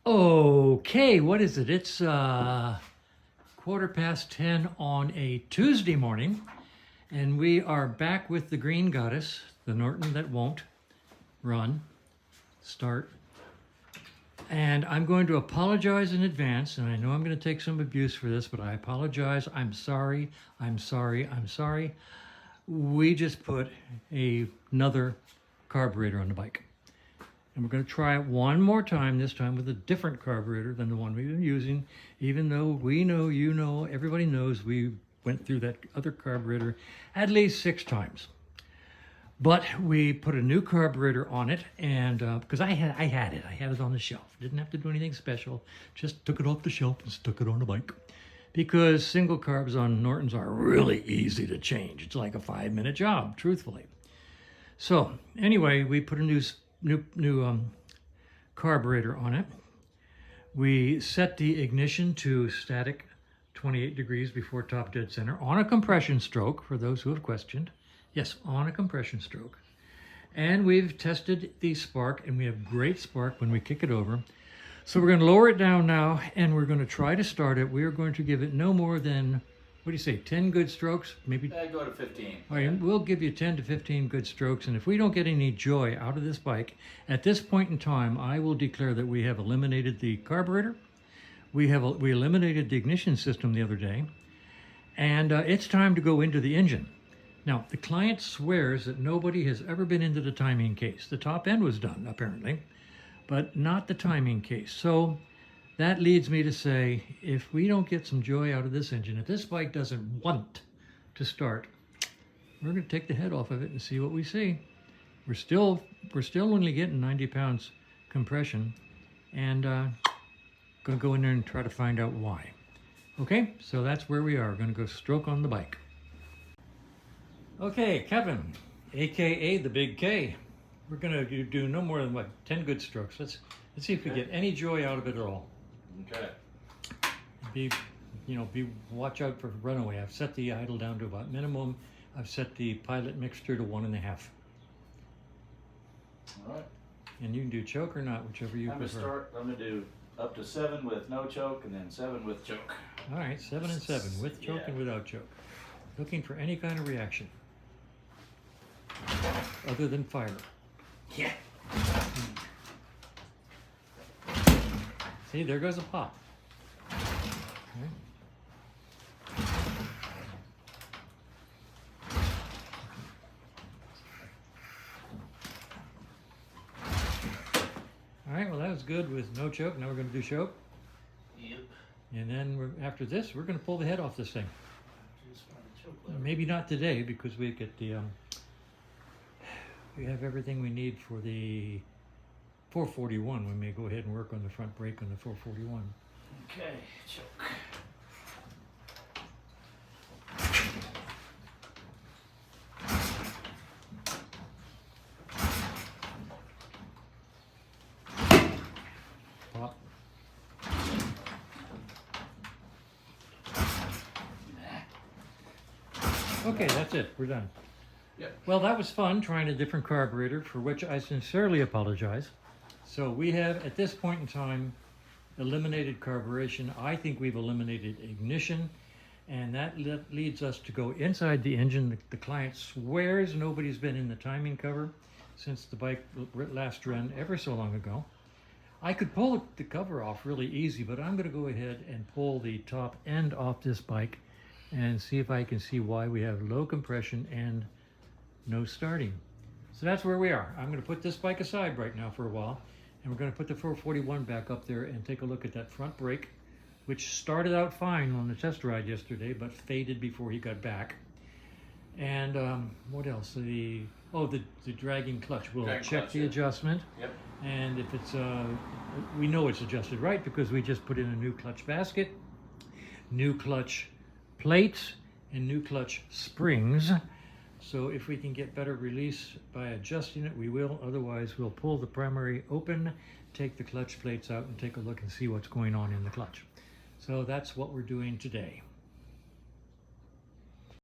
Okay, what is it? It's 10:15 on a Tuesday morning, and we are back with the Green Goddess, the Norton that won't run, start. And I'm going to apologize in advance, and I know I'm going to take some abuse for this, but I apologize. I'm sorry. We just put another carburetor on the bike. And we're going to try it one more time, this time with a different carburetor than the one we've been using, even though we know, you know, everybody knows we went through that other carburetor at least 6 times. But we put a new carburetor on it, and because I had it on the shelf. Didn't have to do anything special, just took it off the shelf and stuck it on the bike. Because single carbs on Nortons are really easy to change. It's like a 5-minute job, truthfully. So anyway, we put a new carburetor on it. We set the ignition to static 28 degrees before top dead center on a compression stroke, for those who have questioned. Yes, on a compression stroke. And we've tested the spark, and we have great spark when we kick it over. So we're going to lower it down now, and we're going to try to start it. We are going to give it no more than, what do you say, 10 good strokes? Maybe? Go to 15. All right, we'll give you 10 to 15 good strokes, and if we don't get any joy out of this bike, at this point in time, I will declare that we have eliminated the carburetor. We eliminated the ignition system the other day, and it's time to go into the engine. Now, the client swears that nobody has ever been into the timing case. The top end was done, apparently, but not the timing case. So that leads me to say, if we don't get some joy out of this engine, if this bike doesn't want to start, we're going to take the head off of it and see what we see. We're still only getting 90 pounds compression, and going to go in there and try to find out why. Okay, so that's where we are. We're going to go stroke on the bike. Okay, Kevin, aka the Big K. We're going to do no more than 10 good strokes. Let's see if we get any joy out of it at all. Okay. Watch out for runaway. I've set the idle down to about minimum. I've set the pilot mixture to 1.5. All right. And you can do choke or not, whichever you prefer. I'm going to do up to 7 with no choke, and then 7 with choke. All right, 7 and 7 with choke and without choke. Looking for any kind of reaction other than fire. Yeah. See, there goes a pop. Okay. All right, well, that was good with no choke. Now we're going to do choke. Yep. And then after this, we're going to pull the head off this thing. Maybe not today, because we get the we have everything we need for the 441. We may go ahead and work on the front brake on the 441. Okay, choke. Pop. Okay, that's it. We're done. Yep. Well, that was fun, trying a different carburetor, for which I sincerely apologize. So we have, at this point in time, eliminated carburation. I think we've eliminated ignition, and that leads us to go inside the engine. The client swears nobody's been in the timing cover since the bike last ran ever so long ago. I could pull the cover off really easy, but I'm going to go ahead and pull the top end off this bike and see if I can see why we have low compression and no starting. So that's where we are. I'm going to put this bike aside right now for a while, and we're going to put the 441 back up there and take a look at that front brake, which started out fine on the test ride yesterday, but faded before he got back. And what else? The dragging clutch. We'll check the adjustment. Yep. And if it's, we know it's adjusted right because we just put in a new clutch basket, new clutch plates, and new clutch springs. So if we can get better release by adjusting it, we will. Otherwise, we'll pull the primary open, take the clutch plates out, and take a look and see what's going on in the clutch. So that's what we're doing today.